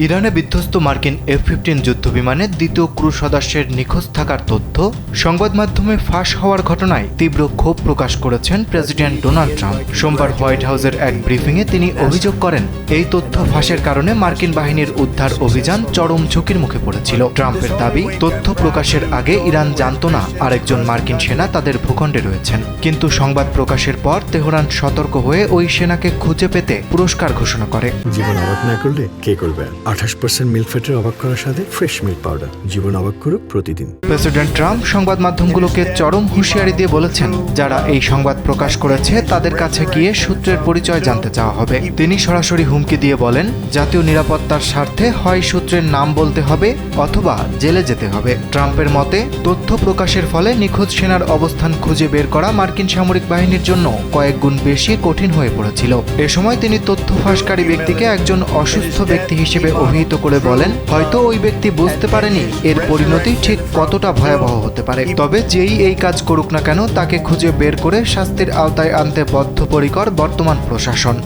ইরানে বিধ্বস্ত মার্কিন F-15 যুদ্ধবিমানের দ্বিতীয় ক্রু সদস্যের নিখোঁজ থাকার তথ্য সংবাদ মাধ্যমে ফাঁস হওয়ার ঘটনায় তীব্র ক্ষোভ প্রকাশ করেছেন প্রেসিডেন্ট ডোনাল্ড ট্রাম্প। সোমবার হোয়াইট হাউসের এক ব্রিফিংয়ে তিনি অভিযোগ করেন, এই তথ্য ফাঁসের কারণে মার্কিন বাহিনীর উদ্ধার অভিযান চরম ঝুঁকির মুখে পড়েছিল। ট্রাম্পের দাবি, তথ্য প্রকাশের আগে ইরান জানত না আরেকজন মার্কিন সেনা তাদের ভূখণ্ডে রয়েছেন, কিন্তু সংবাদ প্রকাশের পর তেহরান সতর্ক হয়ে ওই সেনাকে খুঁজে পেতে পুরস্কার ঘোষণা করে। জীবন অবাক না করলে কে করবে? 28% মিল্ক ফ্যাটের অবাক করার সাথে ফ্রেশ মিল্ক পাউডার। জীবন অবাক করুক প্রতিদিন। প্রেসিডেন্ট ট্রাম্প সংবাদ মাধ্যমগুলোকে চরম হুঁশিয়ারি দিয়ে বলেছেন, যারা এই সংবাদ প্রকাশ করেছে তাদের কাছে গিয়ে সূত্রের পরিচয় জানতে চাওয়া হবে। তিনি সরাসরি হুমকি দিয়ে বলেন, জাতীয় নিরাপত্তার স্বার্থে হয় সূত্রের নাম বলতে হবে অথবা জেলে যেতে হবে। ট্রাম্পের মতে, তথ্য প্রকাশের ফলে নিখোঁজ সেনার অবস্থান খুঁজে বের করা মার্কিন সামরিক বাহিনীর জন্য কয়েক গুণ বেশি কঠিন হয়ে পড়েছিল। এ সময় তিনি তথ্য ফাঁসকারী ব্যক্তিকে একজন অসুস্থ ব্যক্তি হিসেবে অভিহিত করে বলেন, হয়তো ওই ব্যক্তি বুঝতে পারেনি এর পরিণতি ঠিক কতটা ভয়াবহ হতে পারে। তবে যেই এই কাজ করুক না কেন, তাকে খুঁজে বের করে শাস্তির আওতায় আনতে বদ্ধপরিকর বর্তমান প্রশাসন।